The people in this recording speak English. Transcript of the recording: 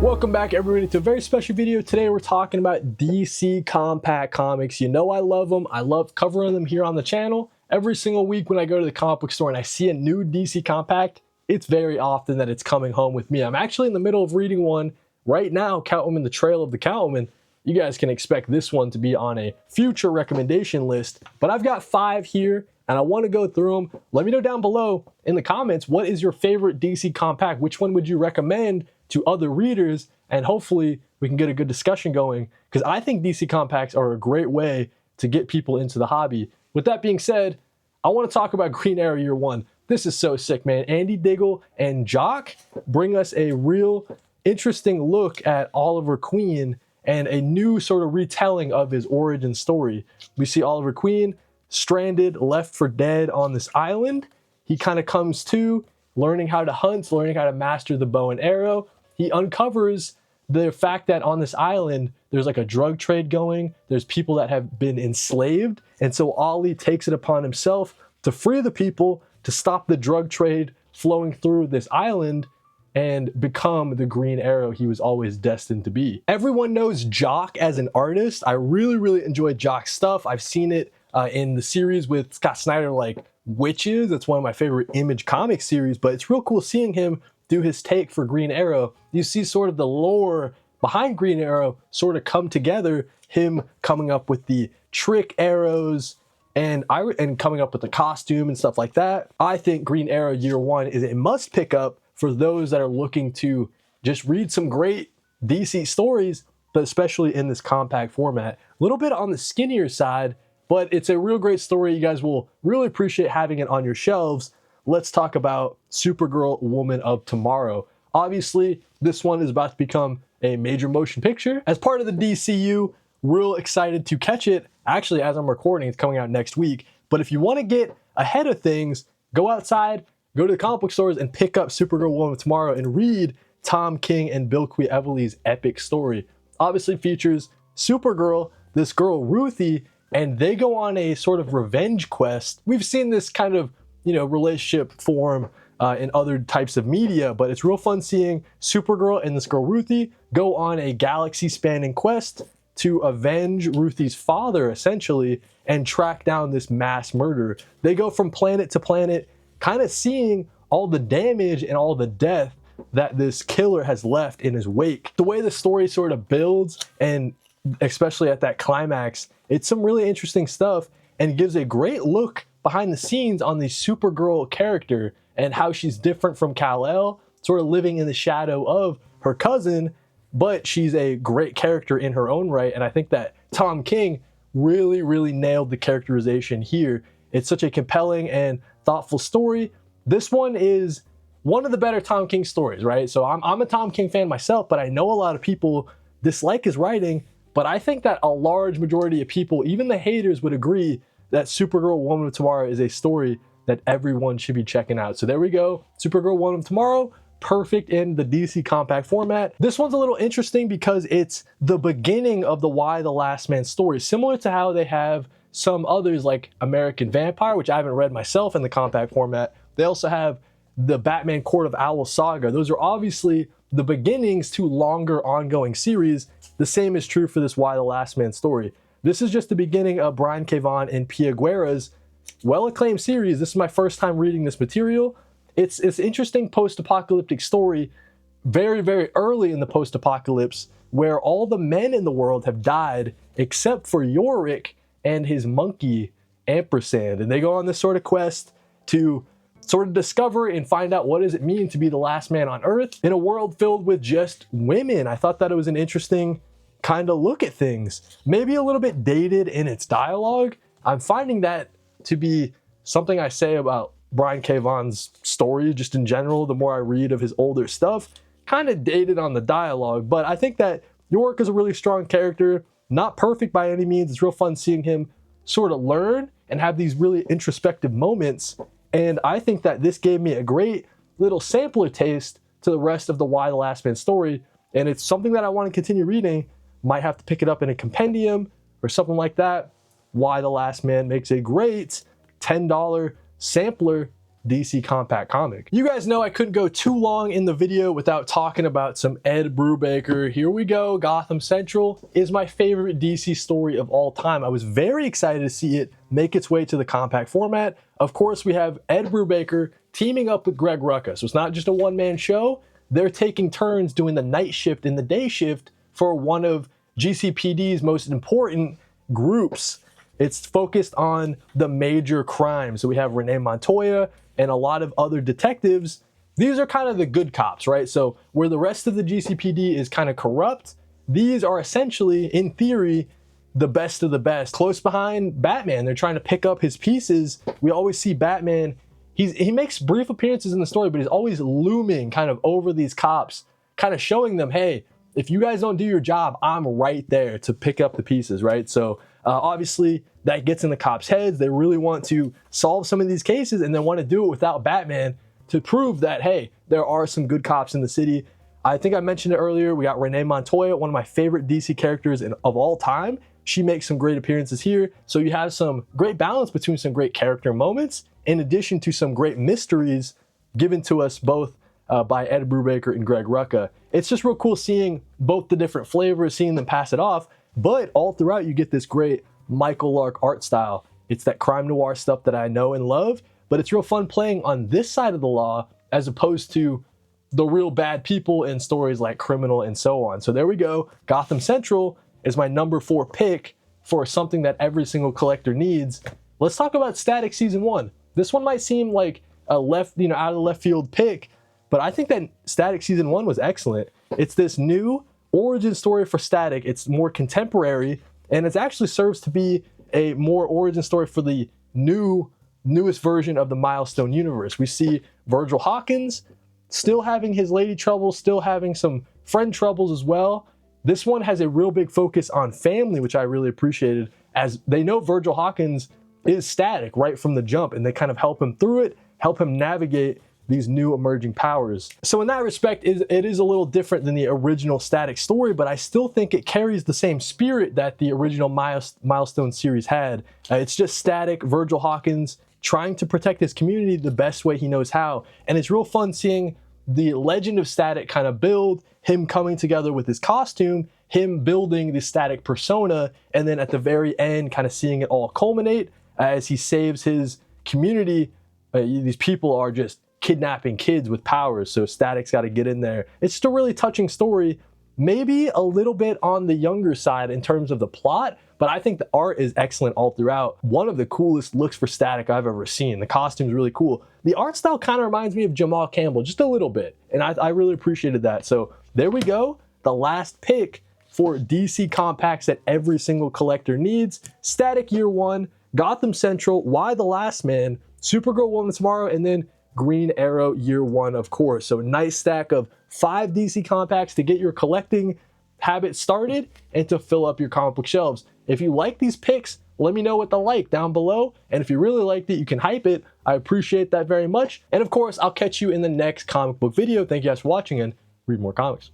Welcome back everybody to a very special video. Today we're talking about DC Compact Comics. You know I love them. I love covering them here on the channel. Every single week when I go to the comic book store and I see a new DC Compact, it's very often that it's coming home with me. I'm actually in the middle of reading one right now, Catwoman, the Trail of the Catwoman. You guys can expect this one to be on a future recommendation list, but I've got 5 here and I want to go through them. Let me know down below in the comments, what is your favorite DC Compact? Which one would you recommend to other readers? And hopefully we can get a good discussion going, because I think DC Compacts are a great way to get people into the hobby. With that being said, I want to talk about Green Arrow Year 1. This is so sick, man. Andy Diggle and Jock bring us a real interesting look at Oliver Queen and a new sort of retelling of his origin story. We see Oliver Queen stranded, left for dead on this island. He kind of comes to learning how to hunt, learning how to master the bow and arrow. He uncovers the fact that on this island, there's like a drug trade going. There's people that have been enslaved. And so Ollie takes it upon himself to free the people, to stop the drug trade flowing through this island and become the Green Arrow he was always destined to be. Everyone knows Jock as an artist. I really enjoy Jock's stuff. I've seen it in the series with Scott Snyder, like Witches. It's one of my favorite Image comic series, but it's real cool seeing him do his take for Green Arrow. You see sort of the lore behind Green Arrow sort of come together, him coming up with the trick arrows and coming up with the costume and stuff like that. I think Green Arrow Year 1 is a must pick up for those that are looking to just read some great DC stories, but especially in this compact format. A little bit on the skinnier side, but it's a real great story. You guys will really appreciate having it on your shelves. Let's talk about Supergirl, Woman of Tomorrow. Obviously, this one is about to become a major motion picture. As part of the DCU, real excited to catch it. Actually, as I'm recording, it's coming out next week. But if you want to get ahead of things, go outside, go to the comic book stores and pick up Supergirl, Woman of Tomorrow and read Tom King and Bill Quee-Everly's epic story. Obviously features Supergirl, this girl Ruthie, and they go on a sort of revenge quest. We've seen this kind of, relationship form in other types of media, but it's real fun seeing Supergirl and this girl Ruthie go on a galaxy-spanning quest to avenge Ruthie's father, essentially, and track down this mass murder. They go from planet to planet, kind of seeing all the damage and all the death that this killer has left in his wake. The way the story sort of builds, and especially at that climax, it's some really interesting stuff and gives a great look behind the scenes on the Supergirl character and how she's different from Kal-El, sort of living in the shadow of her cousin, but she's a great character in her own right. And I think that Tom King really nailed the characterization here. It's such a compelling and thoughtful story. This one is one of the better Tom King stories, right? So I'm a Tom King fan myself, but I know a lot of people dislike his writing, but I think that a large majority of people, even the haters, would agree that Supergirl, Woman of Tomorrow is a story that everyone should be checking out. So there we go, Supergirl, Woman of Tomorrow, perfect in the DC compact format. This one's a little interesting because it's the beginning of the Y the Last Man story, similar to how they have some others like American Vampire, which I haven't read myself in the compact format. They also have the Batman Court of Owls saga. Those are obviously the beginnings to longer ongoing series. The same is true for this Y the Last Man story. This is just the beginning of Brian K. Vaughan and Pia Guerra's well-acclaimed series. This is my first time reading this material. It's an interesting post-apocalyptic story, very early in the post-apocalypse, where all the men in the world have died except for Yorick and his monkey, Ampersand. And they go on this sort of quest to sort of discover and find out what does it mean to be the last man on Earth in a world filled with just women. I thought that it was an interesting kind of look at things. Maybe a little bit dated in its dialogue. I'm finding that to be something I say about Brian K. Vaughan's stories just in general. The more I read of his older stuff, kind of dated on the dialogue, but I think that Yorick is a really strong character. Not perfect by any means. It's real fun seeing him sort of learn and have these really introspective moments. And I think that this gave me a great little sampler taste to the rest of the Y the Last Man story. And it's something that I want to continue reading. Might have to pick it up in a compendium or something like that. Y the Last Man makes a great $10 sampler DC compact comic. You guys know I couldn't go too long in the video without talking about some Ed Brubaker. Here we go. Gotham Central is my favorite DC story of all time. I was very excited to see it make its way to the compact format. Of course, we have Ed Brubaker teaming up with Greg Rucka. So it's not just a one-man show. They're taking turns doing the night shift and the day shift for one of GCPD's most important groups. It's focused on the major crimes. So we have Renee Montoya and a lot of other detectives. These are kind of the good cops, right? So where the rest of the GCPD is kind of corrupt, these are essentially, in theory, the best of the best. Close behind Batman, they're trying to pick up his pieces. We always see Batman, he makes brief appearances in the story, but he's always looming kind of over these cops, kind of showing them, hey, if you guys don't do your job, I'm right there to pick up the pieces, right? So obviously that gets in the cops' heads. They really want to solve some of these cases and they want to do it without Batman to prove that, hey, there are some good cops in the city. I think I mentioned it earlier. We got Renee Montoya, one of my favorite DC characters of all time. She makes some great appearances here. So you have some great balance between some great character moments in addition to some great mysteries given to us both by Ed Brubaker and Greg Rucka. It's just real cool seeing both the different flavors, seeing them pass it off, but all throughout you get this great Michael Lark art style. It's that crime noir stuff that I know and love, but it's real fun playing on this side of the law as opposed to the real bad people in stories like Criminal and so on. So there we go. Gotham Central is my number 4 pick for something that every single collector needs. Let's talk about Static Season 1. This one might seem like a out of the left field pick, but I think that Static Season 1 was excellent. It's this new origin story for Static. It's more contemporary, and it actually serves to be a more origin story for the newest version of the Milestone universe. We see Virgil Hawkins still having his lady troubles, still having some friend troubles as well. This one has a real big focus on family, which I really appreciated, as they know Virgil Hawkins is Static right from the jump, and they kind of help him through it, help him navigate these new emerging powers. So in that respect, it is a little different than the original Static story, but I still think it carries the same spirit that the original Milestone series had. It's just Static, Virgil Hawkins, trying to protect his community the best way he knows how. And it's real fun seeing the legend of Static kind of build, him coming together with his costume, him building the Static persona, and then at the very end, kind of seeing it all culminate as he saves his community. These people are just kidnapping kids with powers, so Static's got to get in there. It's just a really touching story, maybe a little bit on the younger side in terms of the plot, but I think the art is excellent all throughout. One of the coolest looks for Static I've ever seen. The costume's really cool. The art style kind of reminds me of Jamal Campbell, just a little bit, and I really appreciated that. So there we go, the last pick for DC compacts that every single collector needs. Static Year 1, Gotham Central, Y the Last Man, Supergirl Woman Tomorrow, and then Green Arrow Year 1, of course. So a nice stack of 5 DC compacts to get your collecting habit started and to fill up your comic book shelves. If you like these picks, let me know what the like down below. And if you really liked it, you can hype it. I appreciate that very much. And of course, I'll catch you in the next comic book video. Thank you guys for watching and read more comics.